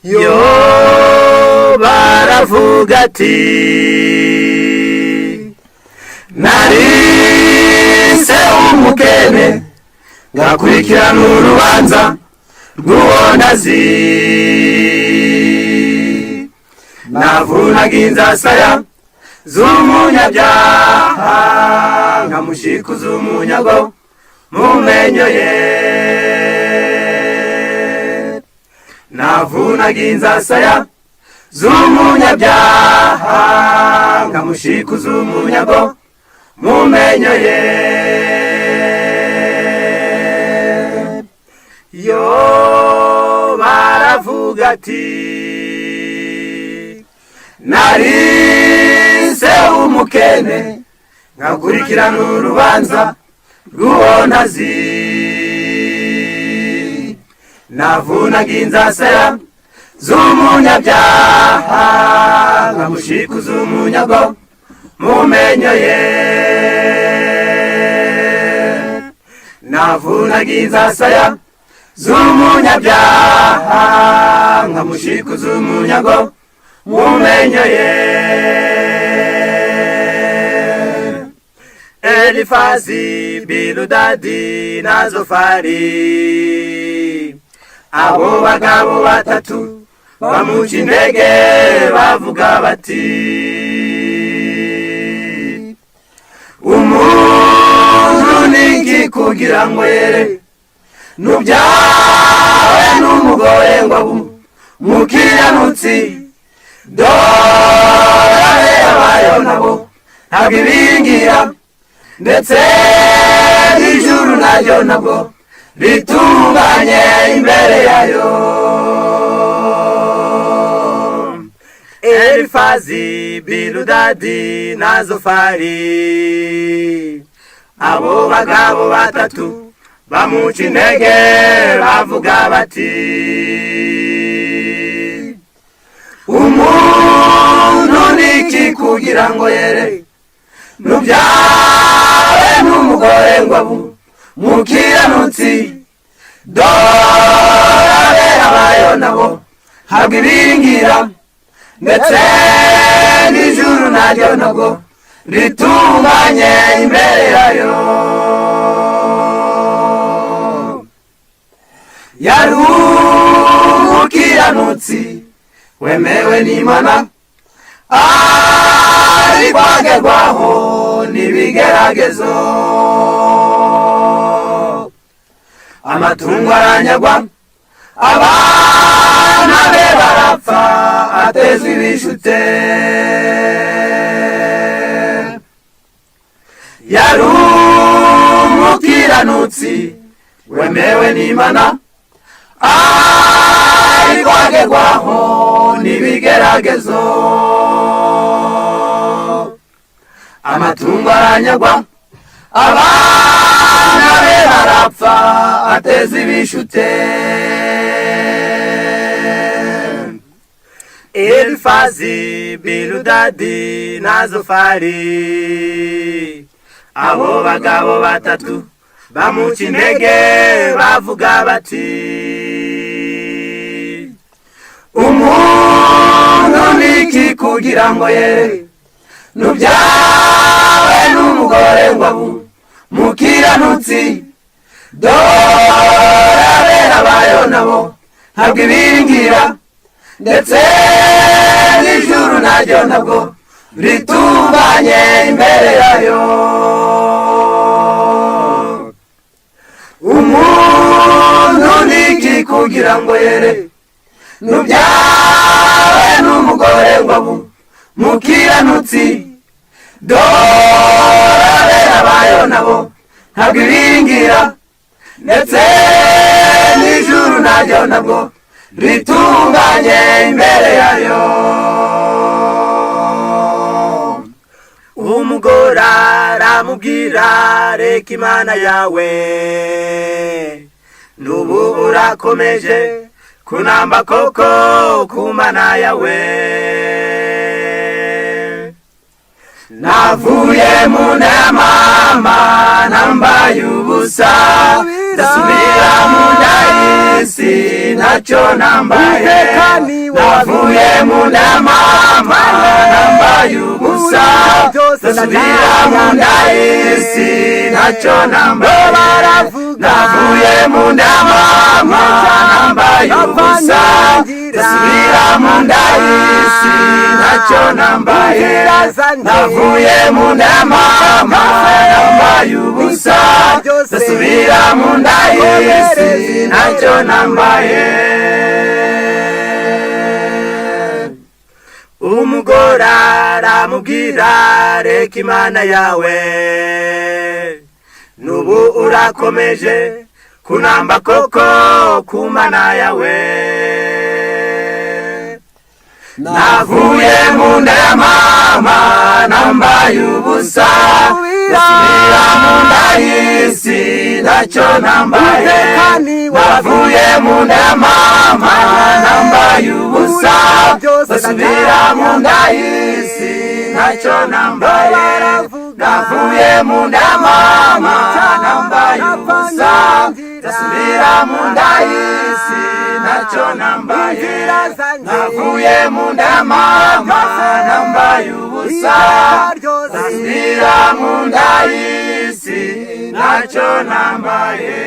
yo baravuga ati narise umukene ngakurikirana urubanza rw'uwonazi navunaga inzasaya z'umunyabyaha nkamushikuza umunyago mu menyo ye navunaga inzasaya z'umunyabyaha nkamushikuza umunyago mu menyo ye yo baravuga ati narise umukene ngakurikirana urubanza rw'uwonazi navunaga inzasaya z'umunyabyaha nkamushikuza umunyago mu menyo ye navunaga inzasaya z'umunyabyaha nkamushikuza umunyago mu menyo ye Elifazi Biludadi na Zofari abo bagabo batatu bamuca intege bavuga bati umuntu niki kugira ngo yere nubyawe n'umugore ngo mukiranutsi dore abayo nabo ntabwo ibingira ndetse n'ijuru naryo nabwo ritunganye imbere yayo Elifazi Biludadi na Zofari abo bagabo batatu bamuca intege bavuga bati umuntu niki kugira ngo yere nubyawe n'umugore ngo mukiranutsi dore abayo nabo ntabwo ibingira ndetse n'ijuru naryo nabwo ritunganye imbere yayo yari umukiranutsi wemewe n'Imana ariko agerwaho n'ibigeragezo amatungo aranyagwa abana be barapfa atezwe ibishute yari umukiranutsi wemewe n'Imana ariko agerwaho n'ibigeragezo amatungo aranyagwa abana be barapfa ateze ibishute Elifazi Biludadi na Zofari abo bagabo batatu bamuca intege bavuga bati umuntu niki kugira ngo yere nubyawe n'umugore ngo mukiranutsi dore abera bayo nabo ntabwo ibingira ndetse n'ijuru naryo nabwo ritunganye imbere yayo umuntu niki kugira ngo yere nubyawe n'umugore ngo mukiranutsi dore abera bayo nabo ntabwo ibingira ndetse n'ijuru naryo nabwo ritunganye imbere yayo umugore aramubwira reka Imana yawe n'ubu urakomeje kunamba koko ku Mana yawe navuye mu nda ya mama nambaye ubusa ndasubira mu nda y'isi ntacyo nambaye navuye mu nda ya mama nambaye ubusa ndasubira mu nda y'isi ntacyo nambaye navuye mu nda ya mama nambaye ubusa ndasubira mu nda y'isi ntacyo nambaye navuye mu nda ya mama nambaye ubusa ndasubira mu nda y'isi ntacyo nambaye umugore aramubwira reka imana yawe nubu urakomeje kunamba koko ku mana yawe navuye mu nda ya mama nambaye ubusa ndasubira mu nda y'isi ntacyo nambaye navuye mu nda ya mama nambaye ubusa ndasubira mu nda y'isi ntacyo nambaye navuye mu nda ya mama nambaye ubusa ndasubira mu nda y'isi ntacyo nambaye navuye mu nda ya mama nambaye ubusa ndasubira mu nda y'isi ntacyo nambaye